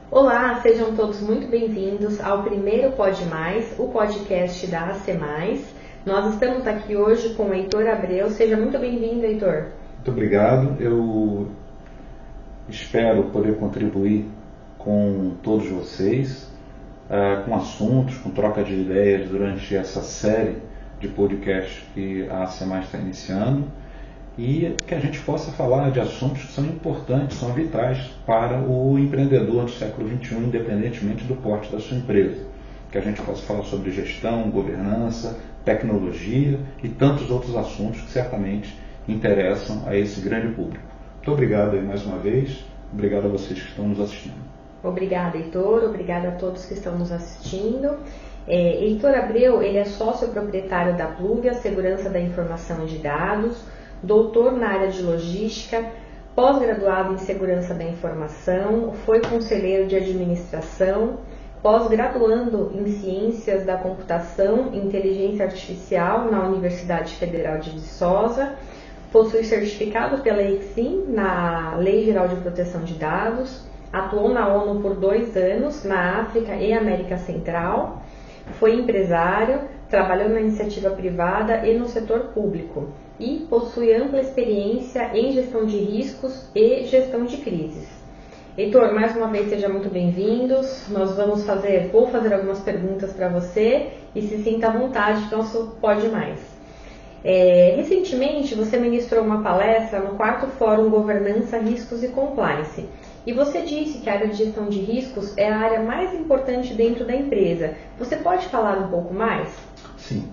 Olá, sejam todos muito bem-vindos ao primeiro Pode Mais, o podcast da AC+. Nós estamos aqui hoje com o Heitor Abreu. Seja muito bem-vindo, Heitor. Muito obrigado. Eu espero poder contribuir com todos vocês, com assuntos, com troca de ideias durante essa série de podcasts que a AC+ está iniciando, e que a gente possa falar de assuntos que são importantes, são vitais para o empreendedor do século XXI, independentemente do porte da sua empresa. Que a gente possa falar sobre gestão, governança, tecnologia e tantos outros assuntos que certamente interessam a esse grande público. Muito obrigado aí mais uma vez, obrigado a vocês que estão nos assistindo. Obrigada, Heitor, obrigada a todos que estão nos assistindo. Heitor Abreu, ele é sócio proprietário da Pluvia Segurança da Informação e de Dados, doutor na área de logística, pós-graduado em segurança da informação, foi conselheiro de administração, pós-graduando em ciências da computação e inteligência artificial na Universidade Federal de Viçosa, possui certificado pela ECSIM na Lei Geral de Proteção de Dados, atuou na ONU por 2 anos, na África e América Central, foi empresário, trabalhou na iniciativa privada e no setor público e possui ampla experiência em gestão de riscos e gestão de crises. Heitor, mais uma vez seja muito bem-vindos. Vou fazer algumas perguntas para você e se sinta à vontade do nosso Pode Mais. Recentemente você ministrou uma palestra no 4º Fórum Governança, Riscos e Compliance. E você disse que a área de gestão de riscos é a área mais importante dentro da empresa. Você pode falar um pouco mais? Sim.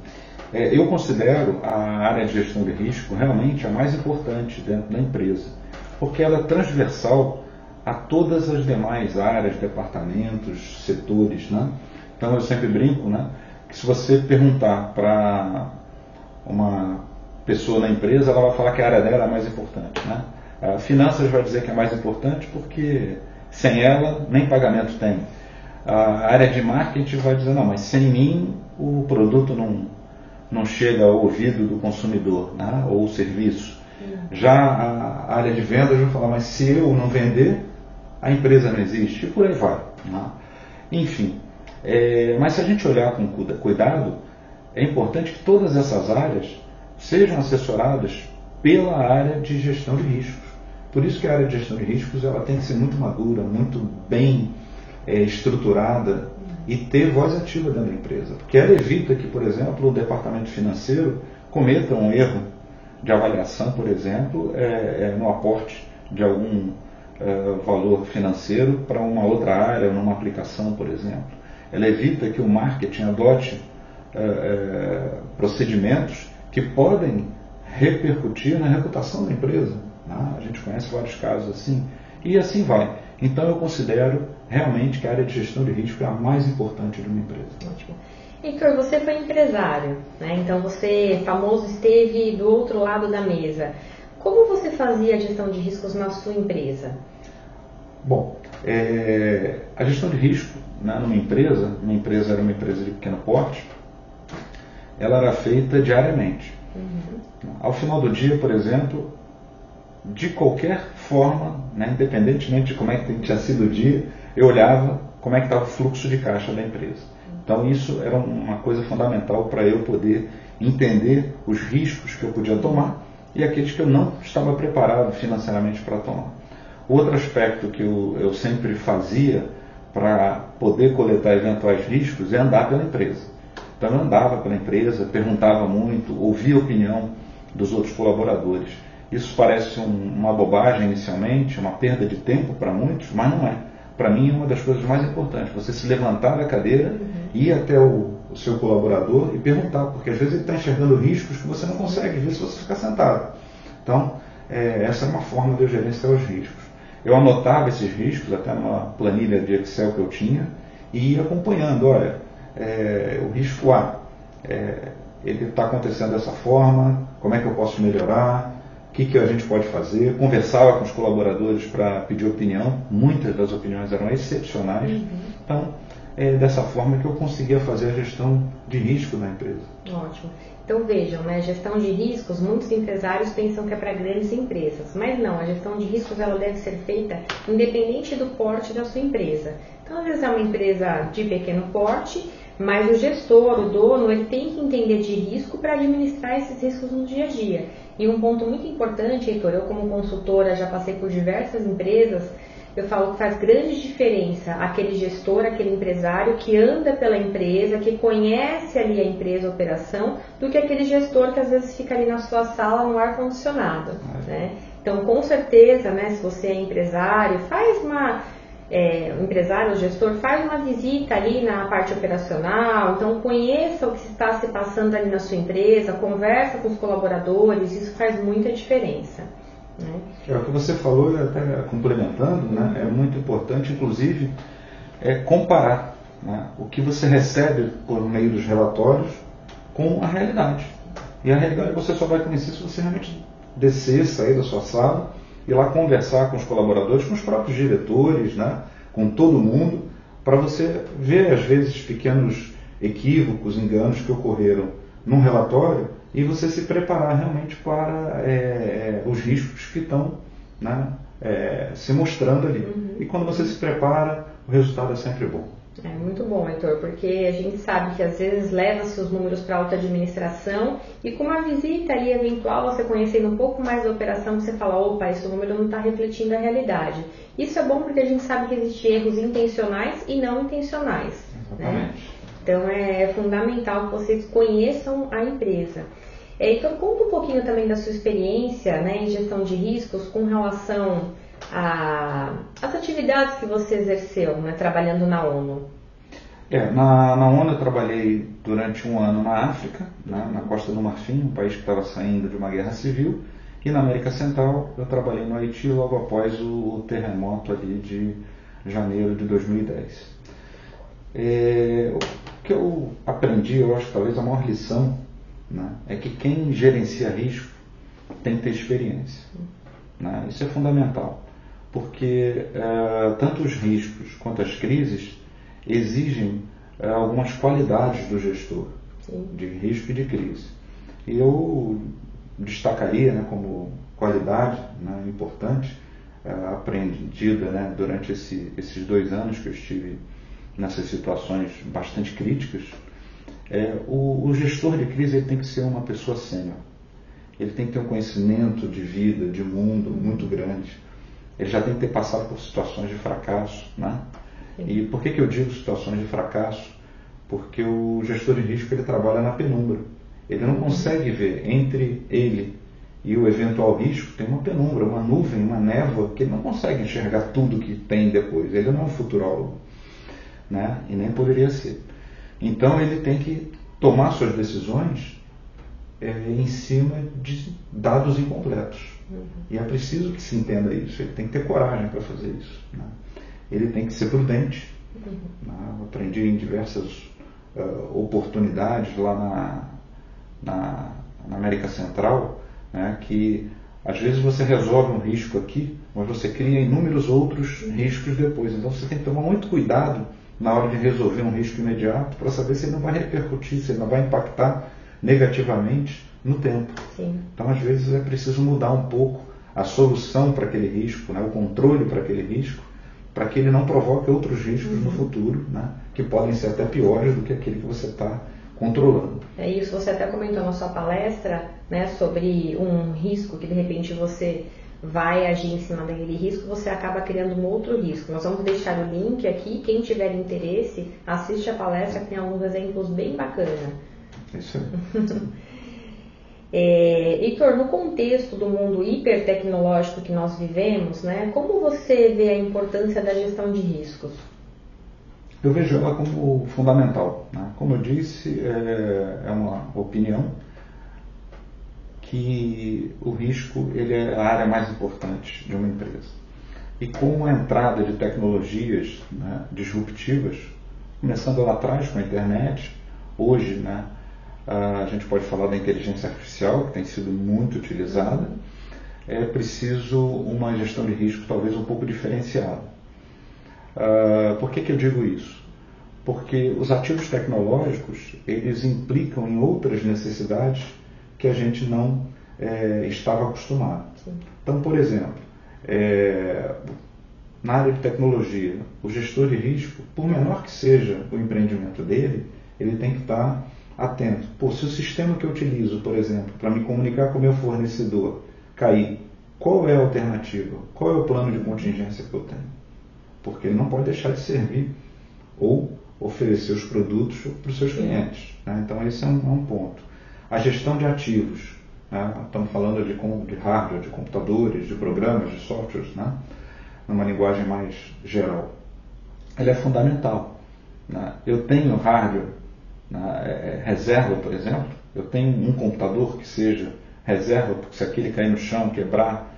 Eu considero a área de gestão de risco realmente a mais importante dentro da empresa, porque ela é transversal a todas as demais áreas, departamentos, setores, né? Então eu sempre brinco, né, que se você perguntar para uma pessoa na empresa, ela vai falar que a área dela é a mais importante, né? A finanças vai dizer que é mais importante porque sem ela nem pagamento tem. A área de marketing vai dizer, não, mas sem mim o produto não chega ao ouvido do consumidor, né? Ou o serviço. Já a área de vendas vai falar, mas se eu não vender, a empresa não existe, e por aí vai, né? Enfim, mas se a gente olhar com cuidado, é importante que todas essas áreas sejam assessoradas pela área de gestão de riscos. Por isso que a área de gestão de riscos ela tem que ser muito madura, muito bem estruturada e ter voz ativa dentro da empresa. Porque ela evita que, por exemplo, o departamento financeiro cometa um erro de avaliação, por exemplo, no aporte de algum valor financeiro para uma outra área, numa aplicação, por exemplo. Ela evita que o marketing adote procedimentos que podem repercutir na reputação da empresa. A gente conhece vários casos assim, e assim vai. Então eu considero realmente que a área de gestão de risco é a mais importante de uma empresa. Ótimo. Heitor, você foi empresário, né? Então você, famoso, esteve do outro lado da mesa. Como você fazia a gestão de riscos na sua empresa? Bom, a gestão de risco, né, minha empresa era uma empresa de pequeno porte, ela era feita diariamente. Ao final do dia, por exemplo, de qualquer forma, né, independentemente de como é que tinha sido o dia, eu olhava como é que estava o fluxo de caixa da empresa. Então isso era uma coisa fundamental para eu poder entender os riscos que eu podia tomar e aqueles que eu não estava preparado financeiramente para tomar. Outro aspecto que eu sempre fazia para poder coletar eventuais riscos é andar pela empresa. Então eu andava pela empresa, perguntava muito, ouvia a opinião dos outros colaboradores. Isso parece uma bobagem inicialmente, uma perda de tempo para muitos, mas não é. Para mim é uma das coisas mais importantes, você se levantar da cadeira, ir até o seu colaborador e perguntar, porque às vezes ele está enxergando riscos que você não consegue ver se você ficar sentado. Então, essa é uma forma de eu gerenciar os riscos. Eu anotava esses riscos até numa planilha de Excel que eu tinha e ia acompanhando, olha, o risco A, ele está acontecendo dessa forma, como é que eu posso melhorar, o que a gente pode fazer, conversava com os colaboradores para pedir opinião, muitas das opiniões eram excepcionais. Então, dessa forma que eu conseguia fazer a gestão de risco da empresa. Ótimo. Então vejam, né, gestão de riscos, muitos empresários pensam que é para grandes empresas, mas não, a gestão de riscos ela deve ser feita independente do porte da sua empresa. Então às vezes é uma empresa de pequeno porte, mas o gestor, o dono, ele tem que entender de risco para administrar esses riscos no dia a dia. E um ponto muito importante, Heitor, eu como consultora já passei por diversas empresas, eu falo que faz grande diferença aquele gestor, aquele empresário que anda pela empresa, que conhece ali a empresa, a operação, do que aquele gestor que às vezes fica ali na sua sala no ar-condicionado, né? Então, com certeza, né, se você é empresário, o empresário, o gestor, faz uma visita ali na parte operacional, então conheça o que está se passando ali na sua empresa, conversa com os colaboradores, isso faz muita diferença. Né? O que você falou, até complementando, né, é muito importante, inclusive, comparar, né, o que você recebe por meio dos relatórios com a realidade. E a realidade você só vai conhecer se você realmente descer, sair da sua sala, ir lá conversar com os colaboradores, com os próprios diretores, né, com todo mundo, para você ver, às vezes, pequenos equívocos, enganos que ocorreram num relatório e você se preparar realmente para os riscos que estão, né, se mostrando ali. E quando você se prepara, o resultado é sempre bom. É muito bom, Heitor, porque a gente sabe que às vezes leva-se os números para alta administração e com uma visita ali eventual, você conhecendo um pouco mais da operação, você fala, opa, esse número não está refletindo a realidade. Isso é bom porque a gente sabe que existem erros intencionais e não intencionais. Né? Então é fundamental que vocês conheçam a empresa. Heitor, conta um pouquinho também da sua experiência, né, em gestão de riscos com relação as atividades que você exerceu, né, trabalhando na ONU. Na ONU eu trabalhei durante um ano na África, né, na Costa do Marfim, um país que estava saindo de uma guerra civil, e na América Central eu trabalhei no Haiti logo após o terremoto ali de janeiro de 2010. O que eu aprendi, eu acho que talvez a maior lição, né, é que quem gerencia risco tem que ter experiência. Né, isso é fundamental. Porque tanto os riscos quanto as crises exigem algumas qualidades do gestor. Sim. De risco e de crise. E eu destacaria, né, como qualidade, né, importante, aprendida, né, durante esses 2 anos que eu estive nessas situações bastante críticas, o gestor de crise ele tem que ser uma pessoa sênior. Ele tem que ter um conhecimento de vida, de mundo muito grande. Ele já tem que ter passado por situações de fracasso, né? E por que eu digo situações de fracasso? Porque o gestor de risco ele trabalha na penumbra. Ele não consegue ver entre ele e o eventual risco, tem uma penumbra, uma nuvem, uma névoa, que ele não consegue enxergar tudo que tem depois. Ele não é um futurólogo, né? E nem poderia ser. Então ele tem que tomar suas decisões em cima de dados incompletos. E é preciso que se entenda isso. Ele tem que ter coragem para fazer isso. Né? Ele tem que ser prudente. Né? Eu aprendi em diversas oportunidades lá na América Central, né, que às vezes você resolve um risco aqui, mas você cria inúmeros outros riscos depois. Então você tem que tomar muito cuidado na hora de resolver um risco imediato para saber se ele não vai repercutir, se ele não vai impactar negativamente no tempo. Sim. Então, às vezes, é preciso mudar um pouco a solução para aquele risco, né, o controle para aquele risco, para que ele não provoque outros riscos no futuro, né, que podem ser até piores do que aquele que você está controlando. É isso, você até comentou na sua palestra, né, sobre um risco que, de repente, você vai agir em cima daquele risco, você acaba criando um outro risco. Nós vamos deixar o link aqui, quem tiver interesse, assiste a palestra, que tem alguns exemplos bem bacanas. Isso aí. Heitor, no contexto do mundo hipertecnológico que nós vivemos, né, como você vê a importância da gestão de riscos? Eu vejo ela como fundamental. Né? Como eu disse, é uma opinião que o risco ele é a área mais importante de uma empresa. E com a entrada de tecnologias, né, disruptivas, começando lá atrás com a internet, hoje, né, a gente pode falar da inteligência artificial, que tem sido muito utilizada, é preciso uma gestão de risco talvez um pouco diferenciada. Por que eu digo isso? porque os ativos tecnológicos, eles implicam em outras necessidades que a gente não estava acostumado. Sim. Então, por exemplo, na área de tecnologia, o gestor de risco, por menor que seja o empreendimento dele, ele tem que estar atento. Se o sistema que eu utilizo, por exemplo, para me comunicar com o meu fornecedor cair, qual é a alternativa? Qual é o plano de contingência que eu tenho? Porque ele não pode deixar de servir ou oferecer os produtos para os seus clientes. Né? Então, esse é um ponto. A gestão de ativos. Né? Estamos falando de hardware, de computadores, de programas, de softwares, né? Numa linguagem mais geral. Ela é fundamental. Né? Eu tenho hardware reserva, por exemplo. Eu tenho um computador que seja reserva, porque se aquele cair no chão, quebrar,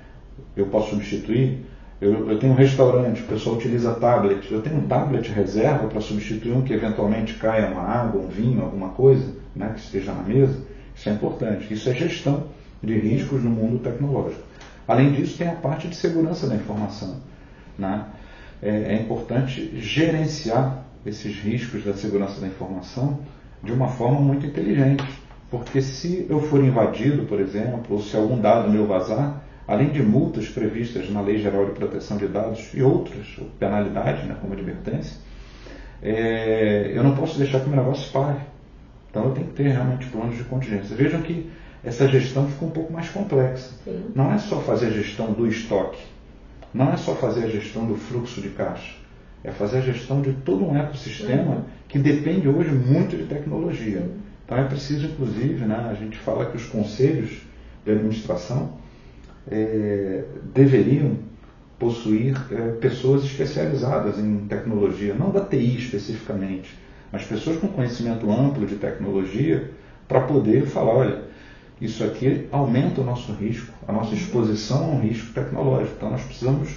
eu posso substituir. Eu tenho um restaurante, o pessoal utiliza tablet. Eu tenho um tablet reserva para substituir um que eventualmente caia uma água, um vinho, alguma coisa, né, que esteja na mesa. Isso é importante. Isso é gestão de riscos no mundo tecnológico. Além disso, tem a parte de segurança da informação. Né? É importante gerenciar esses riscos da segurança da informação de uma forma muito inteligente. Porque se eu for invadido, por exemplo, ou se algum dado meu vazar, além de multas previstas na Lei Geral de Proteção de Dados e outras, penalidade, né, como advertência, eu não posso deixar que o meu negócio pare. Então eu tenho que ter realmente planos de contingência. Vejam que essa gestão fica um pouco mais complexa. Sim. Não é só fazer a gestão do estoque, não é só fazer a gestão do fluxo de caixa, é fazer a gestão de todo um ecossistema que depende hoje muito de tecnologia. Sim. Então é preciso, inclusive, né, a gente fala que os conselhos de administração deveriam possuir pessoas especializadas em tecnologia, não da TI especificamente, mas pessoas com conhecimento amplo de tecnologia para poder falar, olha, isso aqui aumenta o nosso risco, a nossa exposição a um risco tecnológico, então nós precisamos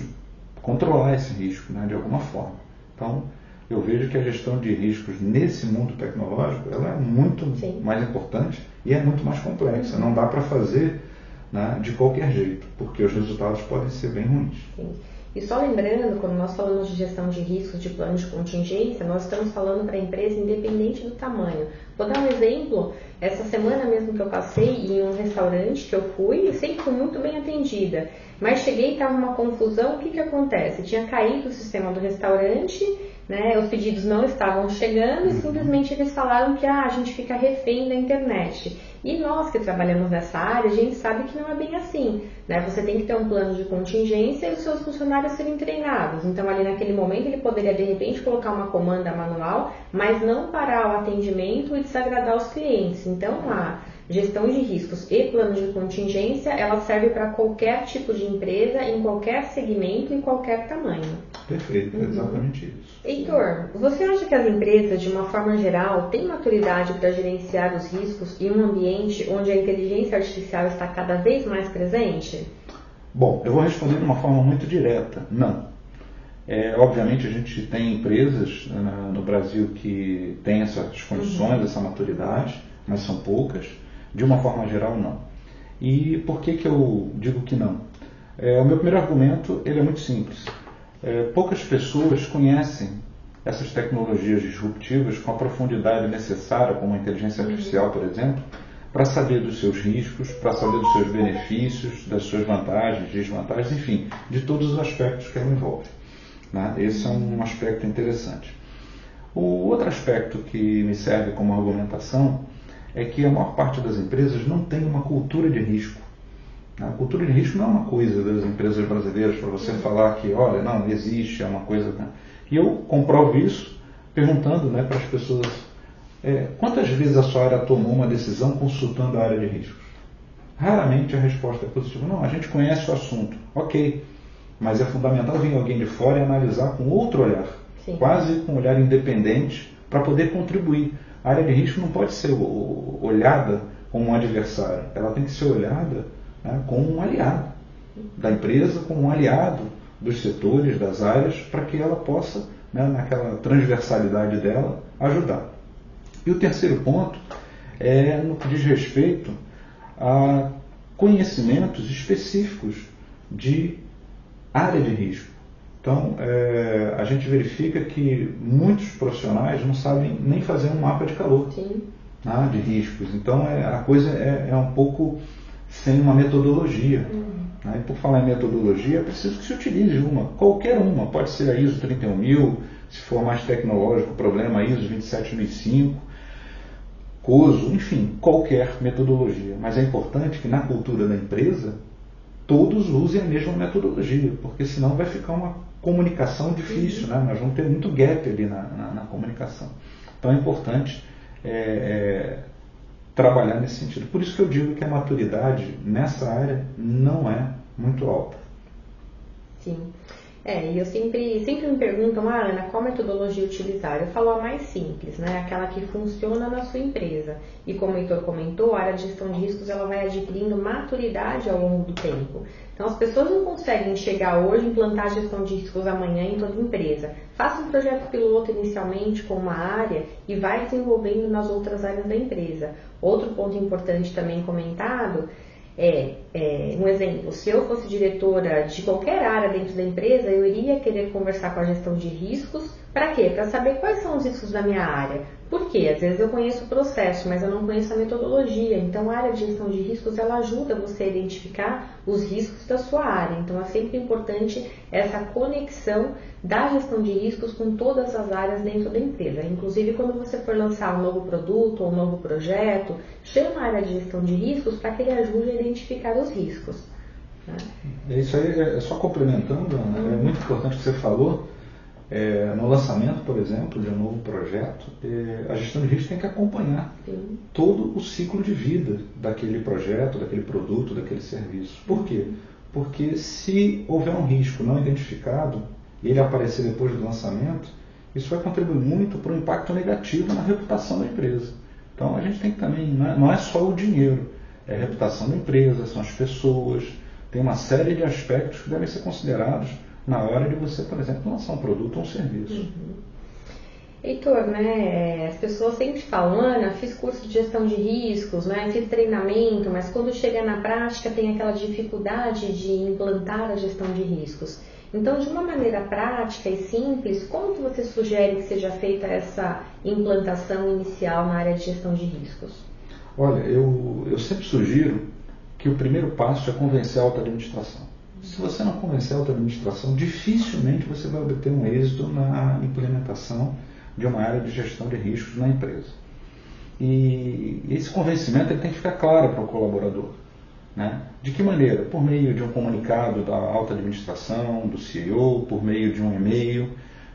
controlar esse risco, né, de alguma forma. Então, eu vejo que a gestão de riscos nesse mundo tecnológico ela é muito mais importante e é muito mais complexa. Não dá para fazer, né, de qualquer jeito, porque os resultados podem ser bem ruins. Sim. E só lembrando, quando nós falamos de gestão de riscos, de plano de contingência, nós estamos falando para a empresa independente do tamanho. Vou dar um exemplo. Essa semana mesmo que eu passei em um restaurante que eu fui, sempre fui muito bem atendida. Mas cheguei e estava uma confusão. O que acontece? Tinha caído o sistema do restaurante, né, os pedidos não estavam chegando e simplesmente eles falaram que a gente fica refém da internet. E nós que trabalhamos nessa área, a gente sabe que não é bem assim. Né? Você tem que ter um plano de contingência e os seus funcionários serem treinados. Então, ali naquele momento, ele poderia, de repente, colocar uma comanda manual, mas não parar o atendimento e desagradar os clientes. Então, a gestão de riscos e plano de contingência, ela serve para qualquer tipo de empresa, em qualquer segmento, em qualquer tamanho. Perfeito, é exatamente isso. Heitor, você acha que as empresas, de uma forma geral, têm maturidade para gerenciar os riscos em um ambiente onde a inteligência artificial está cada vez mais presente? Bom, eu vou responder de uma forma muito direta. Não. Obviamente a gente tem empresas no Brasil que têm essas condições, essa maturidade, mas são poucas. De uma forma geral, não. E por que eu digo que não? O meu primeiro argumento ele é muito simples. Poucas pessoas conhecem essas tecnologias disruptivas com a profundidade necessária, como a inteligência artificial, por exemplo, para saber dos seus riscos, para saber dos seus benefícios, das suas vantagens, desvantagens, enfim, de todos os aspectos que ela envolve. Né? Esse é um aspecto interessante. O outro aspecto que me serve como argumentação é que a maior parte das empresas não tem uma cultura de risco. A cultura de risco não é uma coisa das empresas brasileiras para você falar que, olha, não existe, é uma coisa... Né? E eu comprovo isso perguntando, né, para as pessoas quantas vezes a sua área tomou uma decisão consultando a área de riscos. Raramente a resposta é positiva. Não, a gente conhece o assunto. Ok, mas é fundamental vir alguém de fora e analisar com outro olhar, quase com um olhar independente, para poder contribuir. A área de risco não pode ser olhada como um adversário, ela tem que ser olhada, né, como um aliado da empresa, como um aliado dos setores, das áreas, para que ela possa, né, naquela transversalidade dela, ajudar. E o terceiro ponto é no que diz respeito a conhecimentos específicos de área de risco. Então, a gente verifica que muitos profissionais não sabem nem fazer um mapa de calor, né, de riscos. Então, a coisa é um pouco sem uma metodologia. Né? E por falar em metodologia, é preciso que se utilize qualquer uma. Pode ser a ISO 31000, se for mais tecnológico, problema ISO 27005, COSO, enfim, qualquer metodologia. Mas é importante que na cultura da empresa todos usem a mesma metodologia, porque senão vai ficar uma comunicação difícil, né? Nós vamos ter muito gap ali na comunicação. Então é importante trabalhar nesse sentido. Por isso que eu digo que a maturidade nessa área não é muito alta. Sim. E eu sempre me perguntam, Ana, qual metodologia utilizar? Eu falo a mais simples, né? Aquela que funciona na sua empresa. E como o Heitor comentou, a área de gestão de riscos ela vai adquirindo maturidade ao longo do tempo. Então as pessoas não conseguem chegar hoje e implantar a gestão de riscos amanhã em toda a empresa. Faça um projeto piloto inicialmente com uma área e vai desenvolvendo nas outras áreas da empresa. Outro ponto importante também comentado um exemplo, se eu fosse diretora de qualquer área dentro da empresa, eu iria querer conversar com a gestão de riscos. Para quê? Para saber quais são os riscos da minha área. Por quê? Às vezes eu conheço o processo, mas eu não conheço a metodologia. Então a área de gestão de riscos, ela ajuda você a identificar os riscos da sua área. Então é sempre importante essa conexão da gestão de riscos com todas as áreas dentro da empresa. Inclusive quando você for lançar um novo produto ou um novo projeto, chama a área de gestão de riscos para que ele ajude a identificar os riscos. Né? Isso aí, só complementando, Ana, é muito importante o que você falou. No lançamento, por exemplo, de um novo projeto, a gestão de risco tem que acompanhar todo o ciclo de vida daquele projeto, daquele produto, daquele serviço. Por quê? Porque se houver um risco não identificado e ele aparecer depois do lançamento, isso vai contribuir muito para o impacto negativo na reputação da empresa. Então a gente tem que também, não é só o dinheiro, é a reputação da empresa, são as pessoas, tem uma série de aspectos que devem ser considerados na hora de você, por exemplo, lançar um produto ou um serviço. Heitor, as pessoas sempre falam, Ana, fiz curso de gestão de riscos, fiz treinamento, mas quando chega na prática tem aquela dificuldade de implantar a gestão de riscos. Então, de uma maneira prática e simples, como que você sugere que seja feita essa implantação inicial na área de gestão de riscos? Olha, eu sempre sugiro que o primeiro passo é convencer a alta administração. Se você não convencer a alta administração, dificilmente você vai obter um êxito na implementação de uma área de gestão de riscos na empresa. E esse convencimento ele tem que ficar claro para o colaborador. Né? De que maneira? Por meio de um comunicado da alta administração, do CEO, por meio de um e-mail,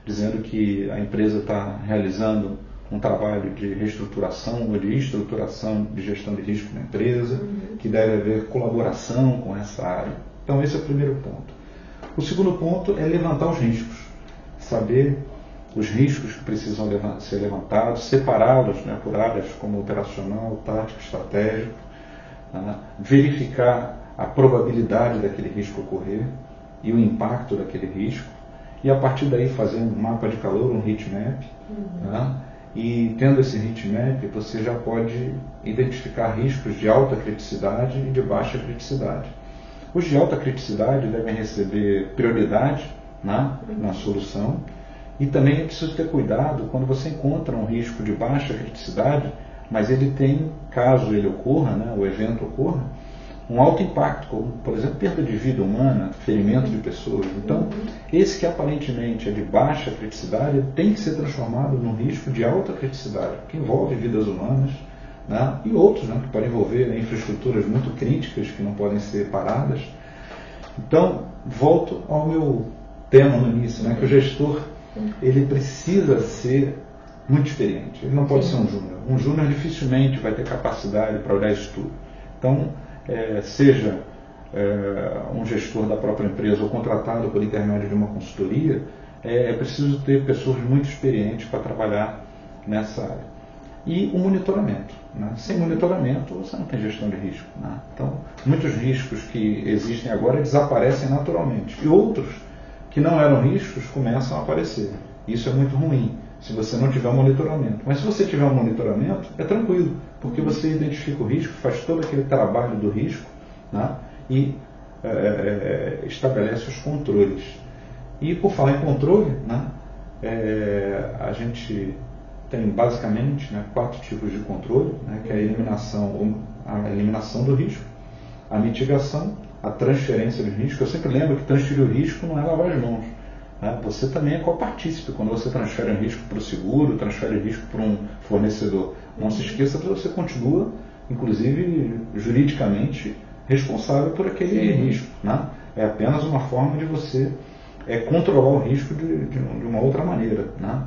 dizendo que a empresa está realizando um trabalho de reestruturação ou de estruturação de gestão de risco na empresa, que deve haver colaboração com essa área. Então esse é o primeiro ponto. O segundo ponto é levantar os riscos, saber os riscos que precisam ser levantados, separá-los por áreas como operacional, tático, estratégico, verificar a probabilidade daquele risco ocorrer e o impacto daquele risco, e a partir daí fazer um mapa de calor, um heat map, e tendo esse heat map você já pode identificar riscos de alta criticidade e de baixa criticidade. Os de alta criticidade devem receber prioridade na solução, e também é preciso ter cuidado quando você encontra um risco de baixa criticidade, mas ele tem, caso ele ocorra, o evento ocorra, um alto impacto, como, por exemplo, perda de vida humana, ferimento de pessoas. Então, esse que aparentemente é de baixa criticidade tem que ser transformado num risco de alta criticidade, que envolve vidas humanas, e outros que podem envolver infraestruturas muito críticas que não podem ser paradas. Então, volto ao meu tema no início, que o gestor ele precisa ser muito experiente, ele não pode ser um júnior. Um júnior dificilmente vai ter capacidade para olhar isso tudo. Então, seja um gestor da própria empresa ou contratado por intermédio de uma consultoria, é preciso ter pessoas muito experientes para trabalhar nessa área. E o monitoramento. Sem monitoramento, você não tem gestão de risco. Então, muitos riscos que existem agora desaparecem naturalmente. E outros que não eram riscos começam a aparecer. Isso é muito ruim, se você não tiver um monitoramento. Mas se você tiver um monitoramento, é tranquilo, porque você identifica o risco, faz todo aquele trabalho do risco e estabelece os controles. E por falar em controle, né, a gente tem basicamente, né, 4 tipos de controle, né, que é a eliminação do risco, a mitigação, a transferência do risco. Eu sempre lembro que transferir o risco não é lavar as mãos. Né? Você também é copartícipe quando você transfere um risco para o seguro, transfere o risco para um fornecedor. Não se esqueça que você continua, inclusive juridicamente, responsável por aquele risco. Né? É apenas uma forma de você controlar o risco de uma outra maneira. Né?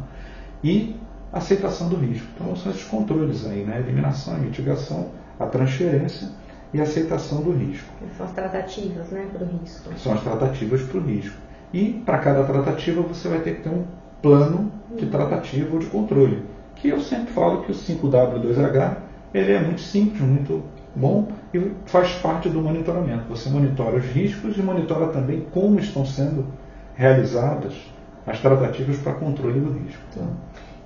E aceitação do risco. Então são esses controles aí, né? A eliminação, a mitigação, a transferência e a aceitação do risco. São as tratativas, né, para o risco. São as tratativas para o risco. E para cada tratativa você vai ter que ter um plano de tratativa ou de controle. Que eu sempre falo que o 5W2H ele é muito simples, muito bom e faz parte do monitoramento. Você monitora os riscos e monitora também como estão sendo realizadas as tratativas para controle do risco. Sim.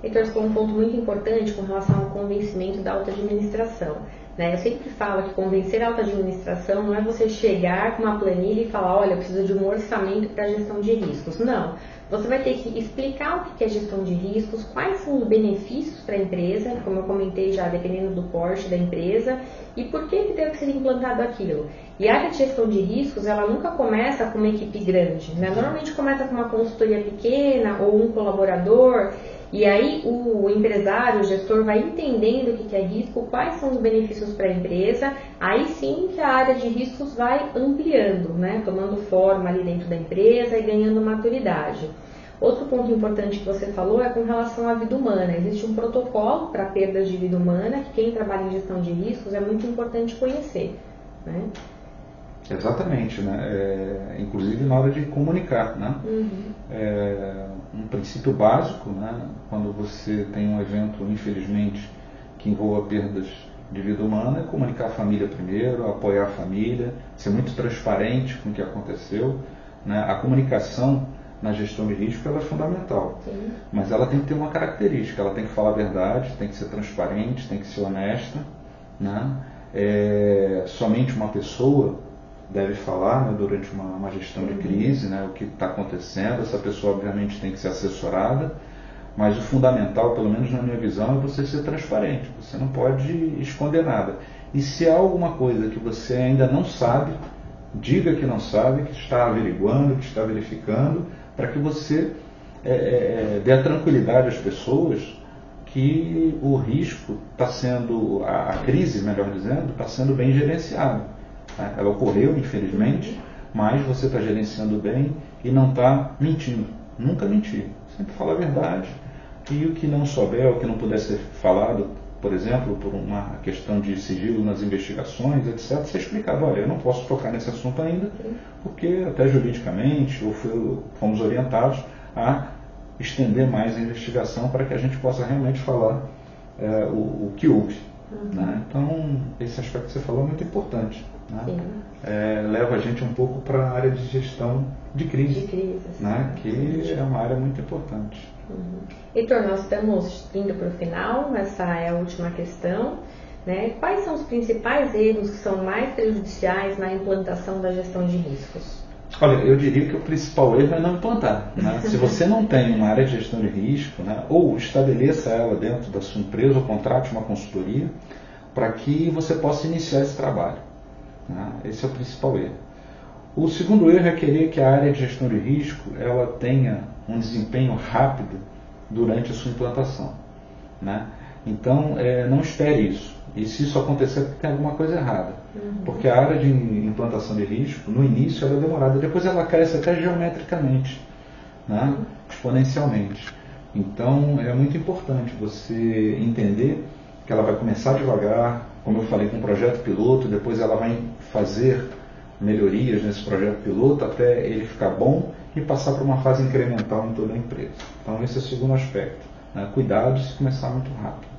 Heitor, você falou um ponto muito importante com relação ao convencimento da alta administração. Eu sempre falo que convencer a alta administração não é você chegar com uma planilha e falar, olha, eu preciso de um orçamento para a gestão de riscos. Não. Você vai ter que explicar o que é gestão de riscos, quais são os benefícios para a empresa, como eu comentei já, dependendo do porte da empresa, e por que deve que ser implantado aquilo. E a área de gestão de riscos, ela nunca começa com uma equipe grande. Normalmente começa com uma consultoria pequena ou um colaborador. E aí o empresário, o gestor vai entendendo o que é risco, quais são os benefícios para a empresa, aí sim que a área de riscos vai ampliando, tomando forma ali dentro da empresa e ganhando maturidade. Outro ponto importante que você falou é com relação à vida humana. Existe um protocolo para perdas de vida humana que quem trabalha em gestão de riscos é muito importante conhecer. Exatamente, inclusive na hora de comunicar. Um princípio básico, quando você tem um evento, infelizmente, que envolva perdas de vida humana, é comunicar a família primeiro, apoiar a família, ser muito transparente com o que aconteceu. A comunicação na gestão de risco ela é fundamental, sim, mas ela tem que ter uma característica, ela tem que falar a verdade, tem que ser transparente, tem que ser honesta. Somente uma pessoa deve falar durante uma gestão de crise, o que está acontecendo. Essa pessoa obviamente tem que ser assessorada, mas o fundamental, pelo menos na minha visão, é você ser transparente. Você não pode esconder nada. E se há alguma coisa que você ainda não sabe, diga que não sabe, que está averiguando, que está verificando, para que você dê a tranquilidade às pessoas que o risco está sendo, a crise, melhor dizendo, está sendo bem gerenciada. Ela ocorreu, infelizmente, mas você está gerenciando bem e não está mentindo. Nunca mentir. Sempre fala a verdade. E o que não souber, o que não puder ser falado, por exemplo, por uma questão de sigilo nas investigações, etc., ser explicado. Olha, eu não posso tocar nesse assunto ainda, porque até juridicamente fomos orientados a estender mais a investigação para que a gente possa realmente falar o que houve. Então, esse aspecto que você falou é muito importante. Leva a gente um pouco para a área de gestão de crise, que é uma área muito importante. Heitor, nós estamos indo para o final, essa é a última questão. Quais são os principais erros que são mais prejudiciais na implantação da gestão de riscos? Olha, eu diria que o principal erro é não implantar. Se você não tem uma área de gestão de risco, ou estabeleça ela dentro da sua empresa, ou contrate uma consultoria, para que você possa iniciar esse trabalho. Esse é o principal erro. O segundo erro é querer que a área de gestão de risco ela tenha um desempenho rápido durante a sua implantação. Então, não espere isso. E se isso acontecer, é porque tem alguma coisa errada. Porque a área de implantação de risco, no início, ela é demorada. Depois ela cresce até geometricamente, exponencialmente. Então, é muito importante você entender que ela vai começar devagar, como eu falei, com um projeto piloto, depois ela vai fazer melhorias nesse projeto piloto até ele ficar bom e passar para uma fase incremental em toda a empresa. Então, esse é o segundo aspecto. Cuidado se começar muito rápido.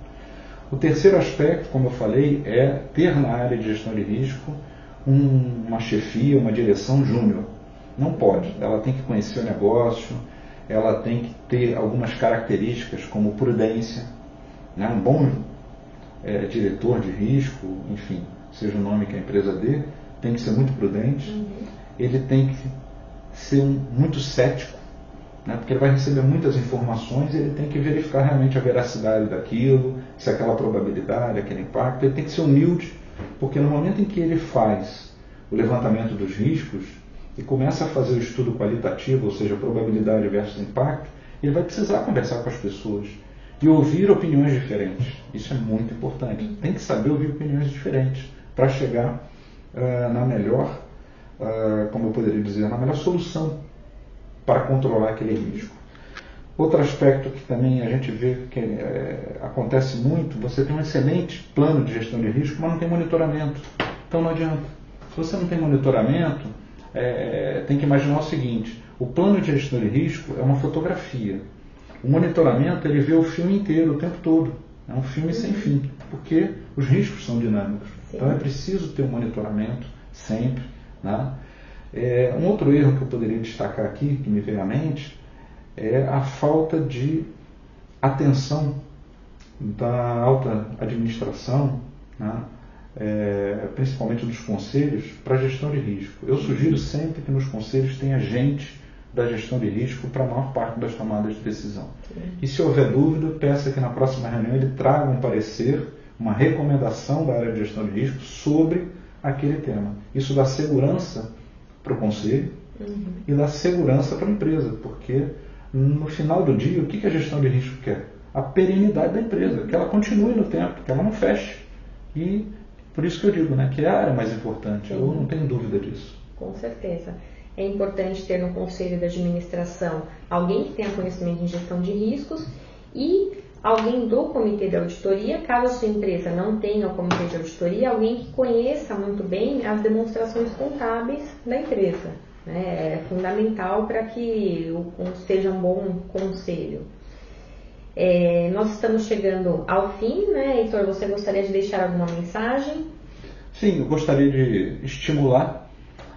O terceiro aspecto, como eu falei, é ter na área de gestão de risco uma chefia, uma direção júnior. Não pode. Ela tem que conhecer o negócio, ela tem que ter algumas características como prudência. Um bom diretor de risco, enfim, seja o nome que a empresa dê, tem que ser muito prudente. Ele tem que ser muito cético, né? Porque ele vai receber muitas informações e ele tem que verificar realmente a veracidade daquilo, se aquela probabilidade, aquele impacto. Ele tem que ser humilde, porque no momento em que ele faz o levantamento dos riscos e começa a fazer o estudo qualitativo, ou seja, probabilidade versus impacto, ele vai precisar conversar com as pessoas e ouvir opiniões diferentes. Isso é muito importante. Tem que saber ouvir opiniões diferentes para chegar na melhor, como eu poderia dizer, na melhor solução para controlar aquele risco. Outro aspecto que também a gente vê que acontece muito, você tem um excelente plano de gestão de risco, mas não tem monitoramento. Então não adianta. Se você não tem monitoramento, tem que imaginar o seguinte: o plano de gestão de risco é uma fotografia. O monitoramento, ele vê o filme inteiro, o tempo todo. É um filme sem fim, porque os riscos são dinâmicos. Sim. Então é preciso ter um monitoramento sempre, né? Um outro erro que eu poderia destacar aqui, que me veio à mente, é a falta de atenção da alta administração, né? Principalmente dos conselhos, para a gestão de risco. Eu sugiro sempre que nos conselhos tenha gente da gestão de risco para a maior parte das tomadas de decisão. Sim. E se houver dúvida, peça que na próxima reunião ele traga um parecer, uma recomendação da área de gestão de risco sobre aquele tema. Isso dá segurança para o conselho e dá segurança para a empresa, porque no final do dia, o que a gestão de risco quer? A perenidade da empresa, que ela continue no tempo, que ela não feche. E por isso que eu digo, né, que é a área mais importante. Sim. Eu não tenho dúvida disso. Com certeza. É importante ter no conselho de administração alguém que tenha conhecimento em gestão de riscos e alguém do comitê de auditoria, caso a sua empresa não tenha o comitê de auditoria, alguém que conheça muito bem as demonstrações contábeis da empresa. É fundamental para que seja um bom conselho. Nós estamos chegando ao fim, né, Heitor? Você gostaria de deixar alguma mensagem? Sim, eu gostaria de estimular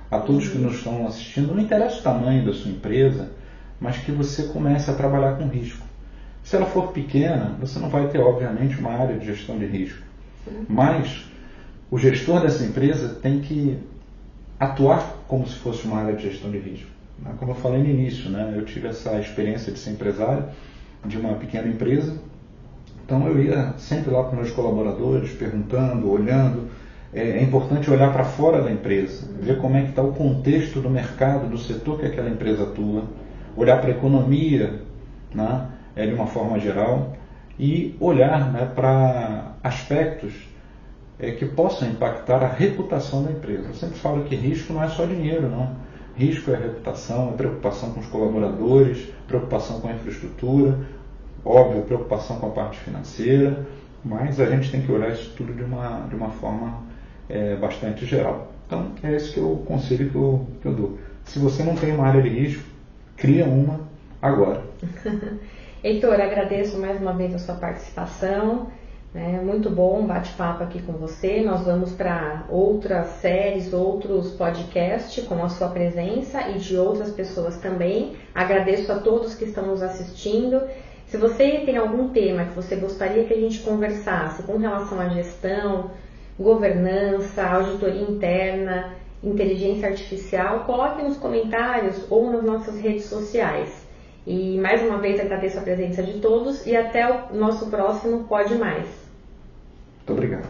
a todos que nos estão assistindo, não interessa o tamanho da sua empresa, mas que você comece a trabalhar com risco. Se ela for pequena, você não vai ter, obviamente, uma área de gestão de risco. Mas o gestor dessa empresa tem que atuar como se fosse uma área de gestão de risco. Como eu falei no início, né, eu tive essa experiência de ser empresário de uma pequena empresa, então eu ia sempre lá com meus colaboradores, perguntando, olhando. É importante olhar para fora da empresa, ver como é que está o contexto do mercado, do setor que aquela empresa atua, olhar para a economia, né, de uma forma geral, e olhar, né, para aspectos que possam impactar a reputação da empresa. Eu sempre falo que risco não é só dinheiro, não. Risco é reputação, é preocupação com os colaboradores, preocupação com a infraestrutura, óbvio, preocupação com a parte financeira, mas a gente tem que olhar isso tudo de uma forma bastante geral. Então, é esse que é o conselho que eu dou. Se você não tem uma área de risco, cria uma agora. Heitor, agradeço mais uma vez a sua participação. Muito bom um bate-papo aqui com você. Nós vamos para outras séries, outros podcasts com a sua presença e de outras pessoas também. Agradeço a todos que estão nos assistindo. Se você tem algum tema que você gostaria que a gente conversasse com relação à gestão, governança, auditoria interna, inteligência artificial, coloque nos comentários ou nas nossas redes sociais. E mais uma vez agradeço a presença de todos e até o nosso próximo Pode Mais. Muito obrigado.